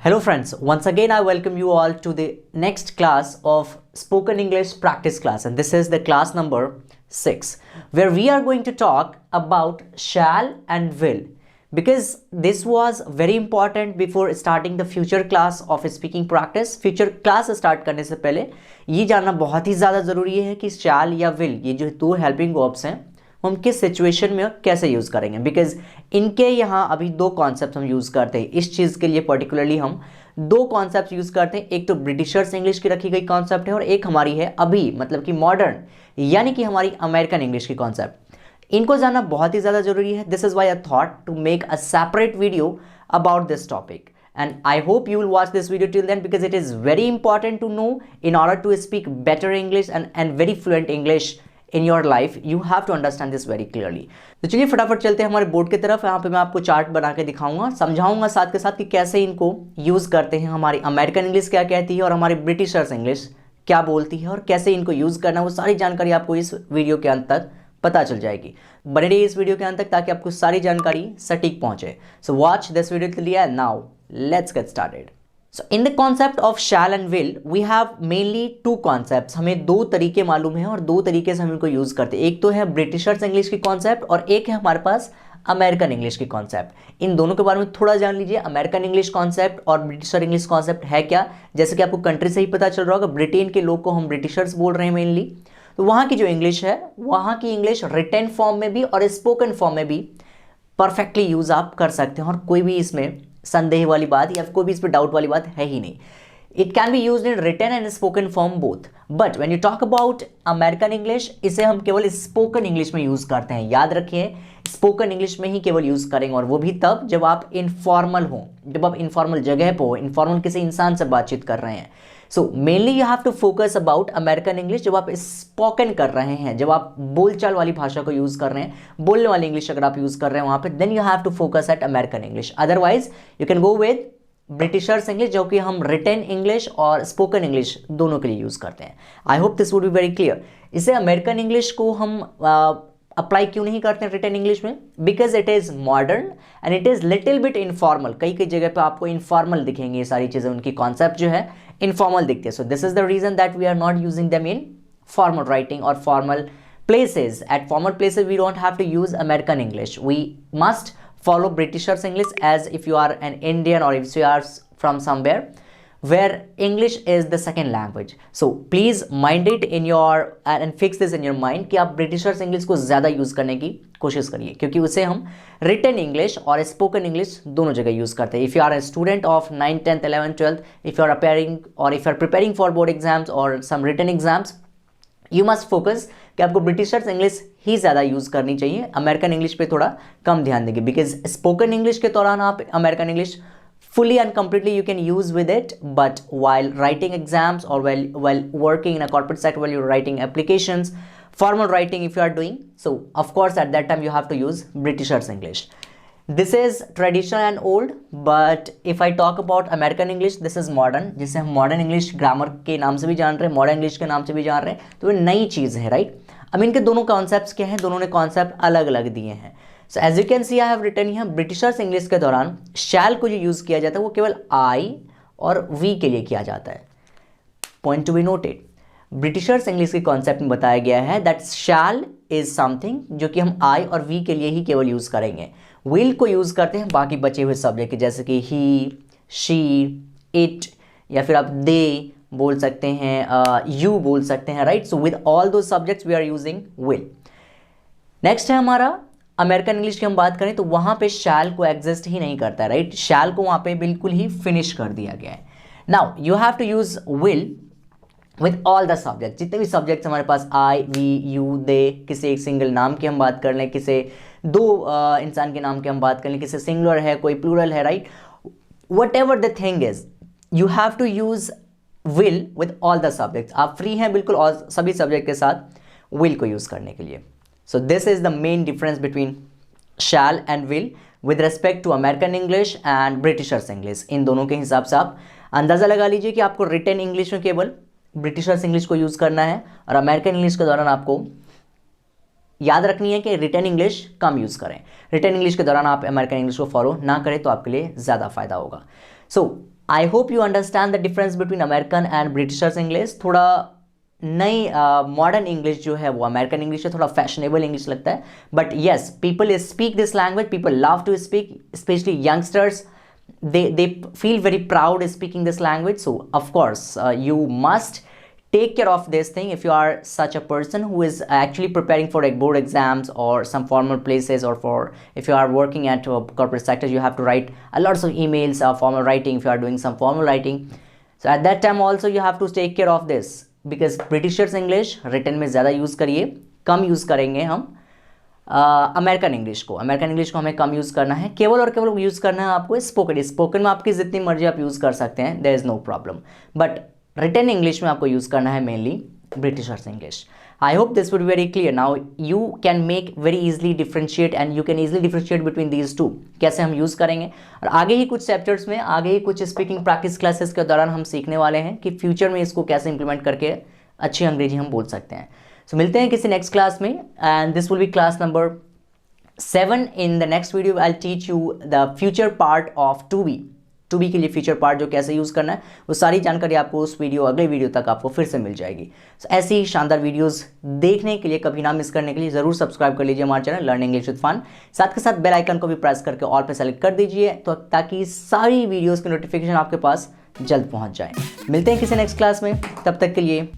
Hello friends, once again I welcome you all to the next class of spoken English practice class, and this is the class number 6 where we are going to talk about shall and will, because this was very important before starting the future class of speaking practice. Future class start करने से पहले ये जानना बहुत ही ज़्यादा ज़रूरी है कि shall या will ये जो दो हेल्पिंग वर्ब्स हैं हम किस सिचुएशन में और कैसे यूज़ करेंगे, बिकॉज इनके यहाँ अभी दो कॉन्सेप्ट हम यूज़ करते हैं। इस चीज़ के लिए पर्टिकुलरली हम दो कॉन्सेप्ट यूज़ करते हैं, एक तो ब्रिटिशर्स इंग्लिश की रखी गई कॉन्सेप्ट है और एक हमारी है अभी मतलब कि मॉडर्न यानी कि हमारी अमेरिकन इंग्लिश की कॉन्सेप्ट। इनको जानना बहुत ही ज़्यादा ज़रूरी है। This is why I thought to make a separate video about this topic, and I hope you will watch this video till then because it is very important to know in order to speak better English and very fluent English in your life. You have to understand this very clearly. तो चलिए फटाफट चलते हैं हमारे board की तरफ। यहाँ पे मैं आपको चार्ट बना के दिखाऊंगा, समझाऊंगा साथ के साथ कि कैसे इनको यूज़ करते हैं, हमारी अमेरिकन इंग्लिश क्या कहती है और हमारी ब्रिटिशर्स इंग्लिश क्या बोलती है और कैसे इनको यूज़ करना है, वो सारी जानकारी आपको इस वीडियो के अंत तक पता चल जाएगी। बने रहिए इस वीडियो के अंत तक ताकि आपको सारी जानकारी सटीक पहुंचे। So watch this video till the end. Now let's get started. So in the concept of shall and will, we have mainly two concepts. हमें दो तरीके मालूम हैं और दो तरीके से हम इनको यूज़ करते हैं। एक तो है ब्रिटिशर्स इंग्लिश की कॉन्सेप्ट और एक है हमारे पास अमेरिकन इंग्लिश की कॉन्सेप्ट। इन दोनों के बारे में थोड़ा जान लीजिए। अमेरिकन इंग्लिश कॉन्सेप्ट और ब्रिटिशर इंग्लिश कॉन्सेप्ट है क्या, जैसे कि आपको कंट्री से ही पता चल रहा होगा, ब्रिटेन के लोग को हम ब्रिटिशर्स बोल रहे हैं मेनली। तो वहाँ की जो इंग्लिश है, वहाँ की इंग्लिश रिटन फॉर्म में भी और स्पोकन फॉर्म में भी परफेक्टली यूज़ आप कर सकते हैं और कोई भी इसमें संदेह वाली बात या कोई भी इस पर डाउट वाली बात है ही नहीं। It can be used in written and spoken form both, but when you talk about American English, इसे हम केवल स्पोकन इंग्लिश में यूज़ करते हैं। याद रखिए, स्पोकन इंग्लिश में ही केवल यूज़ करेंगे और वो भी तब जब आप इनफॉर्मल हो, जब आप इनफॉर्मल जगह पर हो, इनफॉर्मल किसी इंसान से बातचीत कर रहे हैं। So mainly you have to focus about American English जब आप स्पोकन कर रहे हैं, जब आप बोलचाल वाली भाषा को यूज़ कर रहे हैं, बोलने वाली इंग्लिश अगर आप यूज़ कर रहे हैं वहाँ पे, then you have to focus at American English. Otherwise you can go with Britishers English जो कि हम रिटन इंग्लिश और स्पोकन इंग्लिश दोनों के लिए यूज़ करते हैं। I hope this would be very clear. इसे अमेरिकन इंग्लिश को हम अप्लाई क्यों नहीं करते हैं रिटन इंग्लिश में? Because it is modern and it is little bit informal. कई कई जगह पे आपको इनफॉर्मल दिखेंगे ये सारी चीज़ें, उनकी कॉन्सेप्ट जो है इनफॉर्मल दिखते हैं। So this is the reason that we are not using them in formal writing और formal places. At formal places we don't have to use American English, we must follow Britishers English as if you are an Indian or if you are from somewhere where English is the second language. So please mind it in your and fix this in your mind कि आप Britishers English को ज़्यादा use करने की कोशिश करिए, क्योंकि उसे हम written English और spoken English दोनों जगह यूज़ करते हैं। If you are a student of 9th, 10th, 11th, 12th, if you are appearing or if you are preparing for board exams or some written exams, you must focus कि आपको Britishers English ही ज़्यादा use करनी चाहिए, American English पे थोड़ा कम ध्यान देंगे। Because spoken English के दौरान आप American English fully and completely you can use with it, but while writing exams or while working in a corporate sector, while you're writing applications, formal writing if you are doing, so of course at that time you have to use Britishers English. This is traditional and old, but if I talk about American English, this is modern, जिसे हम modern English grammar के नाम से भी जान रहे हैं, modern English के नाम से भी जान रहे हैं, तो ये नई चीज़ है, राइट? अब इनके दोनों कॉन्सेप्ट्स क्या हैं? दोनों ने कॉन्सेप्ट अलग अलग दिए हैं। So as you can see I have written here, Britishers English के दौरान शैल को जो यूज़ किया जाता है वो केवल आई और वी के लिए किया जाता है। Point to be noted, Britishers English के कॉन्सेप्ट में बताया गया है दैट शैल इज समथिंग जो कि हम आई और वी के लिए ही केवल यूज़ करेंगे। विल को यूज़ करते हैं बाकी बचे हुए सब्जेक्ट जैसे कि ही, शी, इट या फिर आप दे बोल सकते हैं, यू बोल सकते हैं, राइट? सो विद ऑल दो subjects we are using will. Next है हमारा अमेरिकन इंग्लिश की हम बात करें तो वहाँ पे शैल को एग्जिस्ट ही नहीं करता है, राइट? शैल को वहाँ पे बिल्कुल ही फिनिश कर दिया गया है। Now you have to use will with all the subject. जितने भी सब्जेक्ट्स हमारे पास आई, वी, यू, दे, किसी एक सिंगल नाम की हम बात कर लें, किसी दो इंसान के नाम की हम बात कर लें, किसी सिंगुलर है, कोई प्लूरल है, right? Whatever the thing is, you have to use will with all the subjects. आप फ्री हैं बिल्कुल और सभी सब्जेक्ट के साथ विल को यूज़ करने के लिए। So this is the main difference between shall and will with respect to American English and Britishers English. इन दोनों के हिसाब से आप अंदाज़ा लगा लीजिए कि आपको रिटन इंग्लिश में केवल ब्रिटिशर्स इंग्लिश को यूज़ करना है और अमेरिकन इंग्लिश के दौरान आपको याद रखनी है कि रिटन इंग्लिश कम यूज़ करें। रिटन इंग्लिश के दौरान आप अमेरिकन इंग्लिश को फॉलो ना करें तो आपके लिए ज़्यादा फायदा होगा। So I hope you understand the difference between American and Britishers English. थोड़ा नई मॉडर्न इंग्लिश जो है वो अमेरिकन इंग्लिश है, थोड़ा फैशनेबल इंग्लिश लगता है, but yes people speak this language, people love to speak, specially youngsters, they feel very proud speaking this language. So of course you must take care of this thing if you are such a person who is actually preparing for like board exams or some formal places, or for if you are working at corporate sector, you have to write a lots of emails, formal writing, if you are doing some formal writing. So at that time also you have to take care of this, because Britishers English written में ज़्यादा use करिए, कम use करेंगे हम American English को हमें कम use करना है, केवल और केवल यूज़ करना है आपको स्पोकन में आपकी जितनी मर्जी आप यूज़ कर सकते हैं, there is no problem, but written English में आपको यूज़ करना है mainly Britishers English. I hope this would be very clear. Now you can make very easily differentiate and you can easily differentiate between these two, कैसे हम use करेंगे, और आगे ही कुछ चैप्टर्स में, आगे ही कुछ स्पीकिंग प्रैक्टिस क्लासेस के दौरान हम सीखने वाले हैं कि फ्यूचर में इसको कैसे इंप्लीमेंट करके अच्छी अंग्रेजी हम बोल सकते हैं। सो मिलते हैं किसी नेक्स्ट क्लास में, and this will be class number 7. In the next video I'll teach you the future part of to be के लिए फ्यूचर पार्ट जो कैसे यूज़ करना है, वो सारी जानकारी आपको उस वीडियो अगले वीडियो तक आपको फिर से मिल जाएगी। So, ऐसी ही शानदार वीडियोस देखने के लिए, कभी ना मिस करने के लिए ज़रूर सब्सक्राइब कर लीजिए हमारे channel learn English with fun. साथ के साथ बेल आइकन को भी प्रेस करके ऑल पे सेलेक्ट कर दीजिए, तो ताकि सारी वीडियोज़ की नोटिफिकेशन आपके पास जल्द पहुँच जाए। मिलते हैं किसी नेक्स्ट क्लास में, तब तक के लिए